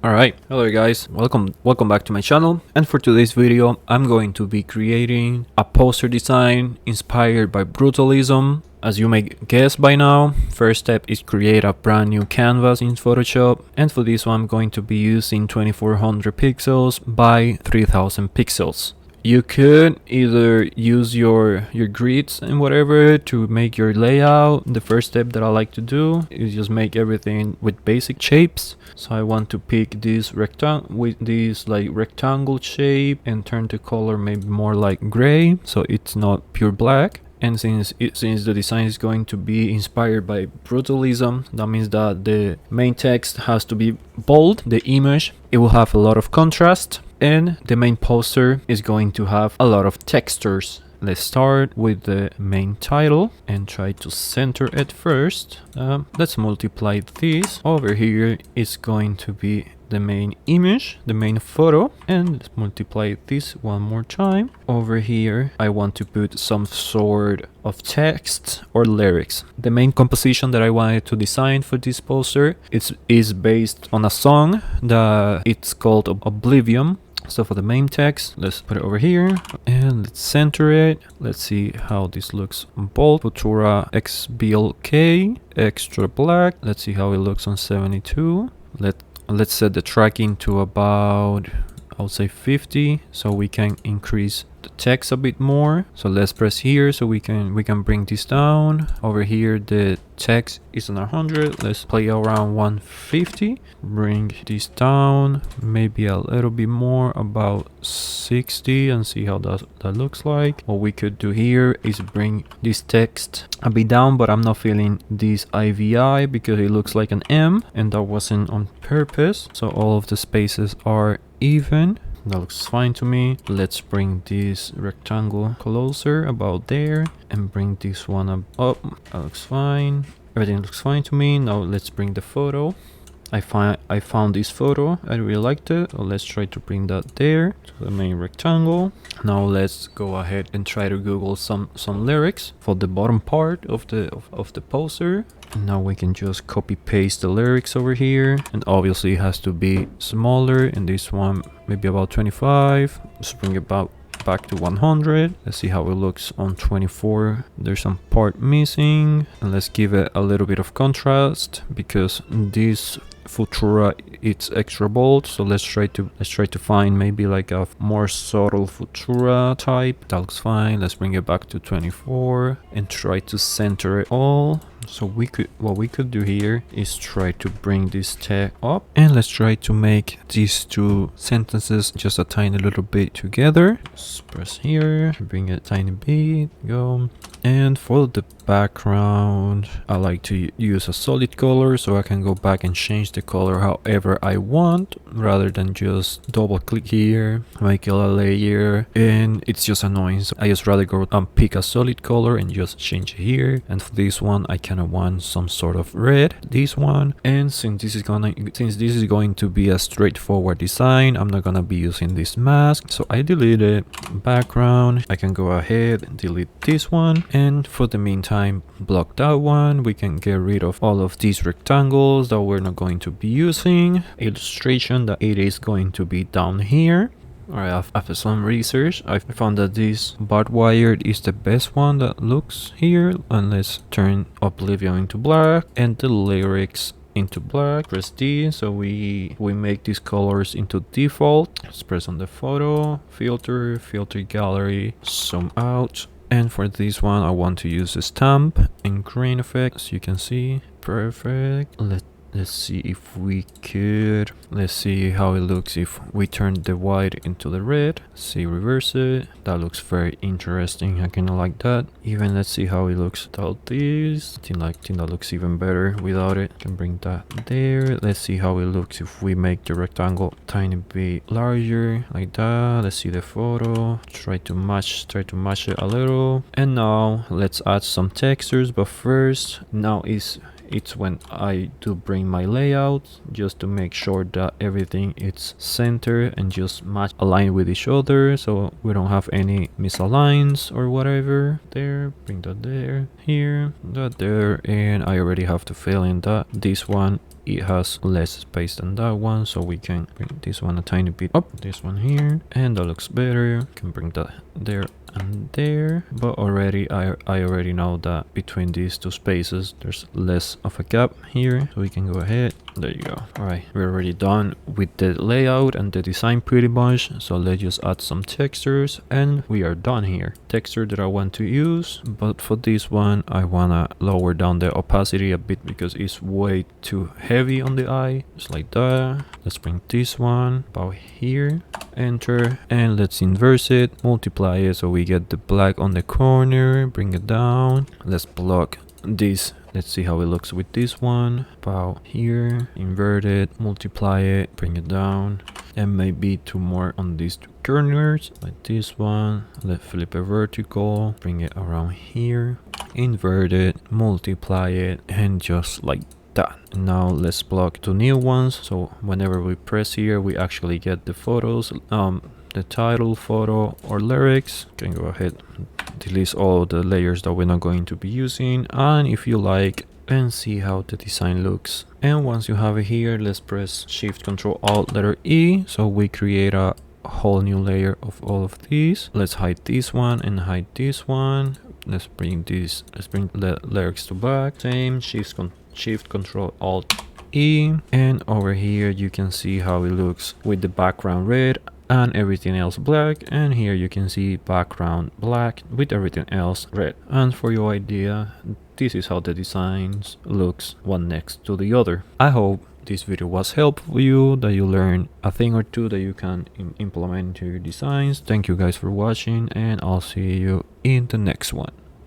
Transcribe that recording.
Alright, hello guys, welcome back to my channel, and for today's video I'm going to be creating a poster design inspired by Brutalism. As you may guess by now, first step is create a brand new canvas in Photoshop, and for this one I'm going to be using 2400 pixels by 3000 pixels. You could either use your grids and whatever to make your layout. The first step that I like to do is just make everything with basic shapes. So I want to pick this rectangle shape and turn the color maybe more like gray, so it's not pure black. And since the design is going to be inspired by Brutalism, that means that the main text has to be bold. The image, it will have a lot of contrast, and the main poster is going to have a lot of textures. Let's start with the main title and try to center it first. Let's multiply this. Over here is going to be the main image, the main photo, and let's multiply this one more time. Over here I want to put some sort of text or lyrics. The main composition that I wanted to design for this poster is based on a song that it's called Oblivion. So for the main text, let's put it over here and let's center it. Let's see how this looks on bold. Futura XBLK extra black. Let's see how it looks on 72. Let's set the tracking to about, I would say 50, so we can increase the text a bit more. So let's press here so we can bring this down. Over here the text is on 100. Let's play around 150. Bring this down maybe a little bit more, about 60, and see how that looks like. What we could do here is bring this text a bit down, but I'm not feeling this IVI because it looks like an M, and that wasn't on purpose. So all of the spaces are even. That looks fine to me. Let's bring this rectangle closer, about there, and bring this one up. That looks fine. Everything looks fine to me. Now let's bring the photo. I found this photo. I really liked it. So let's try to bring that there to the main rectangle. Now let's go ahead and try to Google some lyrics for the bottom part of the poster. And now we can just copy paste the lyrics over here, and obviously it has to be smaller. And this one maybe about 25. Let's bring it back to 100. Let's see how it looks on 24. There's some part missing, and let's give it a little bit of contrast because this Futura, it's extra bold. So let's try to find maybe like a more subtle Futura type. That looks fine. Let's bring it back to 24 and try to center it all. So what we could do here is try to bring this tag up, and let's try to make these two sentences just a tiny little bit together. Just press here, bring it a tiny bit, go. And for the background, I like to use a solid color so I can go back and change the color however I want, rather than just double click here, make it a layer, and it's just annoying. So I just rather go and pick a solid color and just change it here. And for this one I kind of want some sort of red, this one. And since this is going to be a straightforward design, I'm not gonna be using this mask, so I delete it. Background, I can go ahead and delete this one, and for the meantime block that one. We can get rid of all of these rectangles that we're not going to be using. Illustration, that it is going to be down here. Alright, after some research, I found that this barbed wire is the best one that looks here. And let's turn Oblivion into black and the lyrics into black. Press D so we make these colors into default. Let's press on the photo, filter gallery, zoom out. And for this one I want to use a stamp and grain effect, as you can see. Perfect. Let's see if we could. Let's see how it looks if we turn the white into the red. See, reverse it. That looks very interesting. I kind of like that. Even let's see how it looks without this. I think that looks even better without it. Can bring that there. Let's see how it looks if we make the rectangle tiny bit larger, like that. Let's see the photo. Try to match it a little. And now let's add some textures. But first, now it's when I do bring my layout, just to make sure that everything is centered and just align with each other, so we don't have any misaligns or whatever. There, bring that there, here, that there, and I already have to fill in that this one it has less space than that one, so we can bring this one a tiny bit up, this one here, and that looks better. Can bring that there and there, but already I already know that between these two spaces there's less of a gap here, so we can go ahead. There you go. All right, we're already done with the layout and the design pretty much, so let's just add some textures and we are done here. Texture that I want to use, but for this one I wanna lower down the opacity a bit because it's way too heavy on the eye, just like that. Let's bring this one about here, enter, and let's inverse it, multiply it so we get the black on the corner, bring it down. Let's block this. Let's see how it looks with this one, about here, invert it, multiply it, bring it down, and maybe two more on these two corners, like this one. Let's flip it vertical, bring it around here, invert it, multiply it, and just like that. Now let's block two new ones, so whenever we press here we actually get the photos, the title, photo, or lyrics. Can go ahead, delete all the layers that we're not going to be using, and if you like, and see how the design looks. And once you have it here, let's press Shift Control Alt letter E, so we create a whole new layer of all of these. Let's hide this one and hide this one. Let's bring this, let's bring the lyrics to back. Same, Shift Control Alt E, and over here you can see how it looks with the background red and everything else black, and here you can see background black with everything else red. And for your idea, this is how the designs looks one next to the other. I hope this video was helpful for you, that you learn a thing or two that you can implement into your designs. Thank you guys for watching, and I'll see you in the next one.